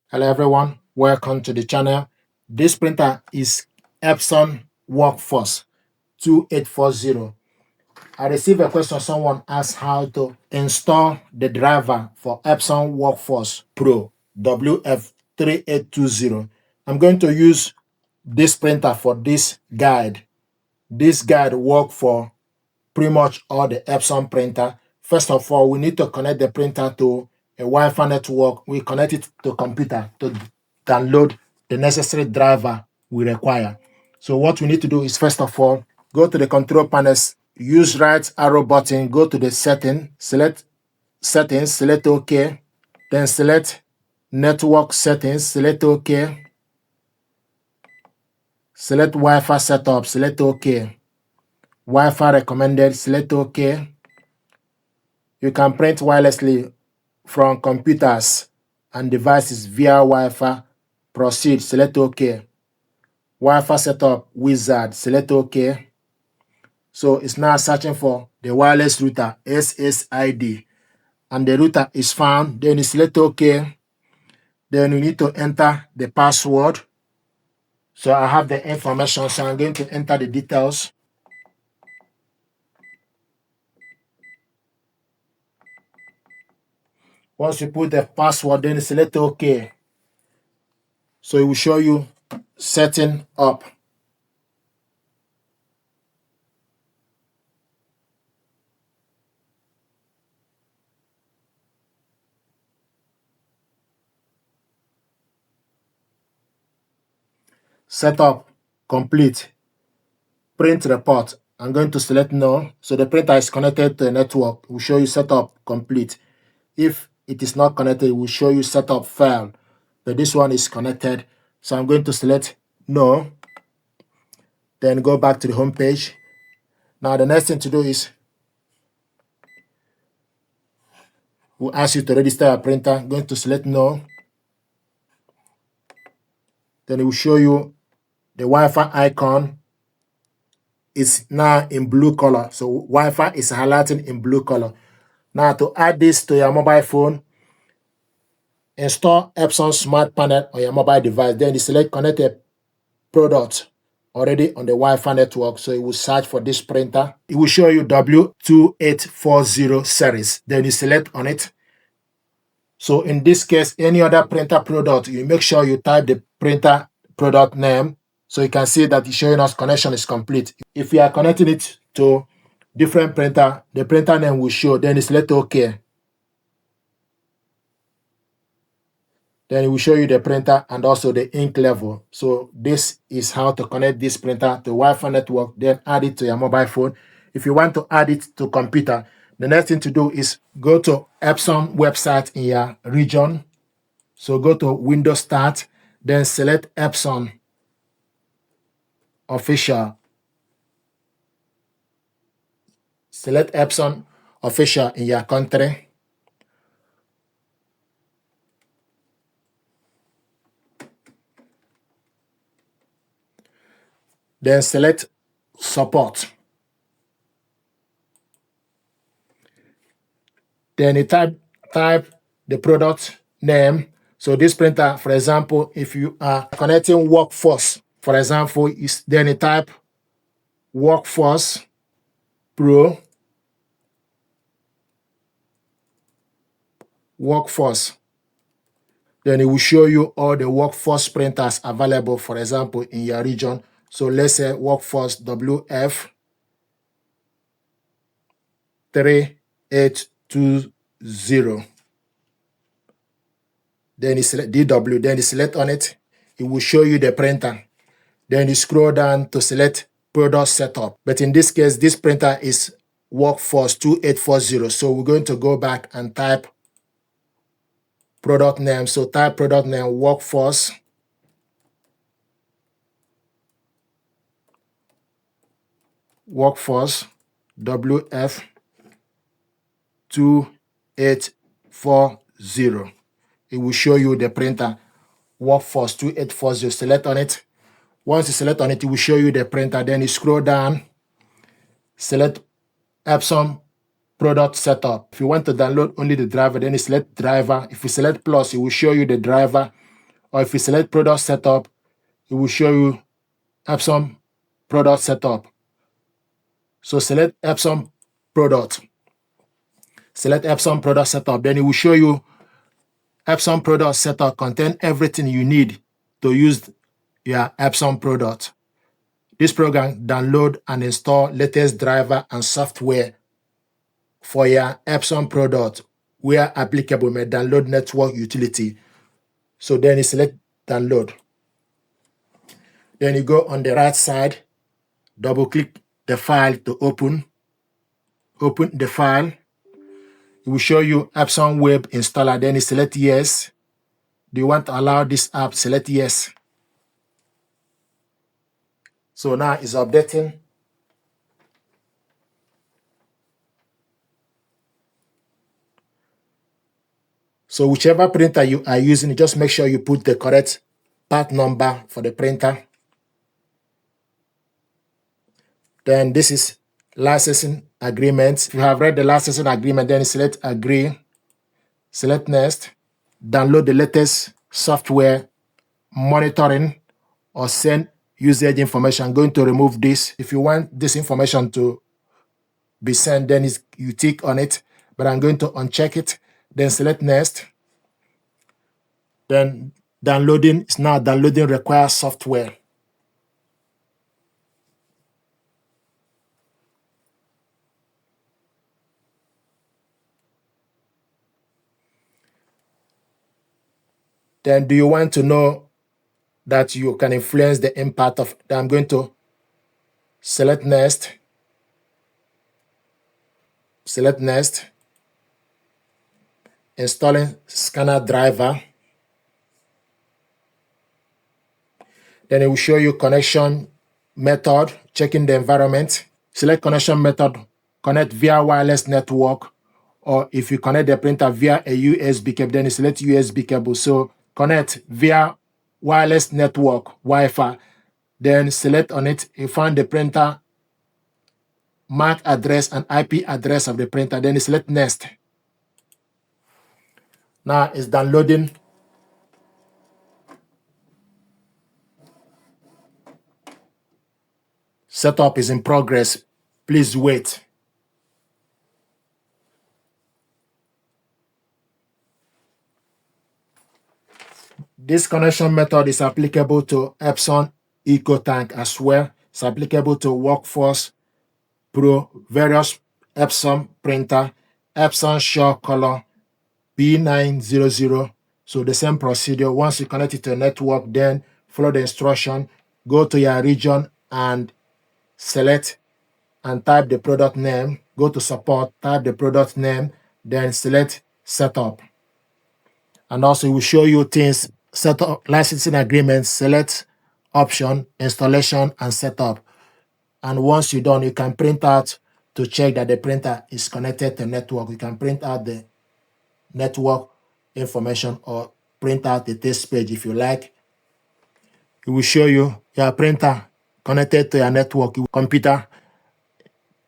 Hello everyone, welcome to the channel. This printer is Epson Workforce 2840. I received a question. Someone asked how to install the driver for Epson Workforce Pro WF 3820. I'm going to use this printer for this guide. This guide works for pretty much all the Epson printer. First of all, we need to connect the printer to a Wi-Fi network. We connect it to computer to download the necessary driver we require. So what we need to do is, first of all, go to the control panels, use right arrow button, go to the setting, select settings, select OK, then select network settings, select OK, select Wi-Fi setup, select OK, Wi-Fi recommended, select OK. You can print wirelessly from computers and devices via Wi-Fi. Proceed, select OK. Wi-Fi setup wizard, select OK. So it's now searching for the wireless router, SSID, and the router is found. Then you select OK. Then you need to enter the password. So I have the information, so I'm going to enter the details. Once you put the password, then you select OK. So it will show you setting up. Setup complete. Print report. I'm going to select no. So the printer is connected to the network. It will show you setup complete. If it is not connected, it will show you setup failed. But this one is connected. So I'm going to select no. Then go back to the home page. Now the next thing to do is we'll ask you to register a printer. I'm going to select no. Then it will show you the Wi-Fi icon is now in blue color. So Wi-Fi is highlighting in blue color. Now to add this to your mobile phone, install Epson Smart Panel on your mobile device. Then you select connect a product already on the Wi-Fi network. So it will search for this printer. It will show you W2840 series. Then you select on it. So in this case, any other printer product, you make sure you type the printer product name so you can see that it's showing us connection is complete. If you are connecting it to different printer, the printer name will show. Then you select OK. Then it will show you the printer and also the ink level. So this is how to connect this printer to Wi-Fi network, then add it to your mobile phone. If you want to add it to computer, the next thing to do is go to Epson website in your region. So go to Windows Start, then select Epson Official. Select Epson Official in your country. Then select Support. Then you type the product name. So this printer, for example, if you are connecting Workforce, for example, then you type Workforce Pro, Workforce. Then it will show you all the Workforce printers available, for example, in your region. So let's say Workforce WF 3820. Then you select DW, then you select on it. It will show you the printer. Then you scroll down to select product setup. But in this case, this printer is Workforce 2840. So we're going to go back and type product name. So type product name Workforce. Workforce WF 2840. It will show you the printer Workforce 2840. Select on it. Once you select on it, it will show you the printer. Then you scroll down, select Epson product setup. If you want to download only the driver, then you select driver. If you select plus, it will show you the driver or if you select product setup, it will show you Epson product setup. So select Epson product. Select Epson product setup. Then it will show you Epson product setup contain everything you need to use your Epson product. This program download and install latest driver and software for your Epson product where applicable may download network utility. So then you select download. Then you go on the right side, double click the file to open. Open the file. It will show you Epson web installer. Then you select yes. Do you want to allow this app? Select yes. So now it's updating. So whichever printer you are using, just make sure you put the correct part number for the printer. Then this is licensing agreement. If you have read the licensing agreement, then select agree, select next, download the latest software, monitoring, or send usage information. I'm going to remove this. If you want this information to be sent, then you tick on it, but I'm going to uncheck it. Then select next. Then downloading is now downloading required software. Then do you want to know that you can influence the impact of? I'm going to select next. Select next. Installing scanner driver. Then it will show you connection method, checking the environment. Select connection method, connect via wireless network, or if you connect the printer via a USB cable, then you select USB cable. So connect via wireless network, Wi-Fi. Then select on it, you find the printer MAC address and IP address of the printer. Then you select next. Now it's downloading. Setup is in progress. Please wait. This connection method is applicable to Epson EcoTank as well. It's applicable to Workforce Pro, various Epson printer, Epson Shaw Color B900. So the same procedure. Once you connect it to a network, then follow the instruction, go to your region and select and type the product name. Go to support, type the product name, then select setup. And also it will show you things, setup, licensing agreements, select option, installation, and setup. And once you're done, you can print out to check that the printer is connected to network. You can print out the network information or print out the test page if you like. It will show you your printer connected to your network, your computer,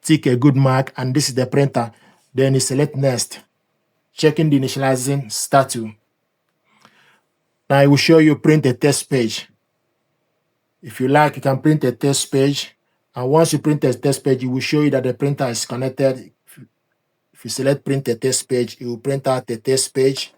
tick a good mark, and this is the printer. Then you select next, checking the initializing status. Now it will show you print a test page. If you like, you can print a test page. And once you print a test page, it will show you that the printer is connected. If you select print a test page, it will print out the test page.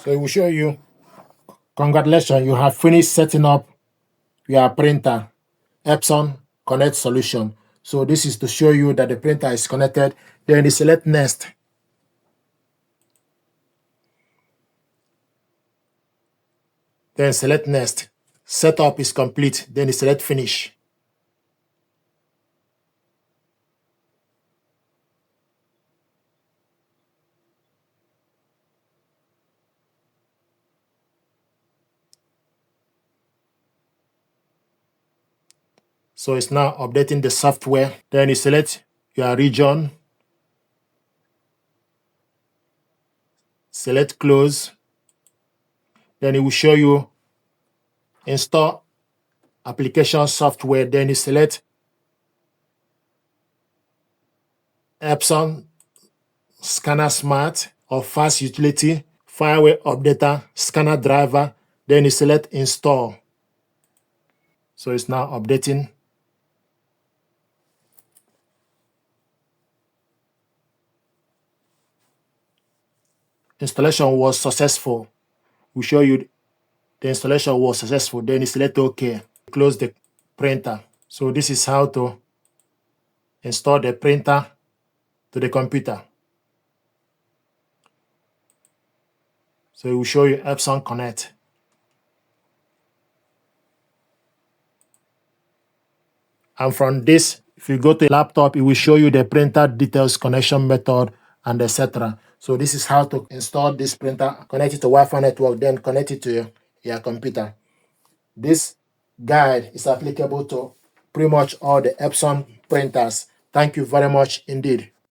So it will show you, congratulations, you have finished setting up your printer, Epson Connect solution. So this is to show you that the printer is connected. Then you select next. Then select next. Setup is complete. Then you select finish. So it's now updating the software. Then you select your region. Select close. Then it will show you install application software. Then you select Epson Scanner Smart or Fast Utility, Fireware Updater, Scanner Driver. Then you select install. So it's now updating. Installation was successful. We show you the installation was successful. Then you select OK. Close the printer. So this is how to install the printer to the computer. So it will show you Epson Connect. And from this, if you go to a laptop, it will show you the printer details, connection method, and etc. So this is how to install this printer, connect it to Wi-Fi network, then connect it to your computer. This guide is applicable to pretty much all the Epson printers. Thank you very much indeed.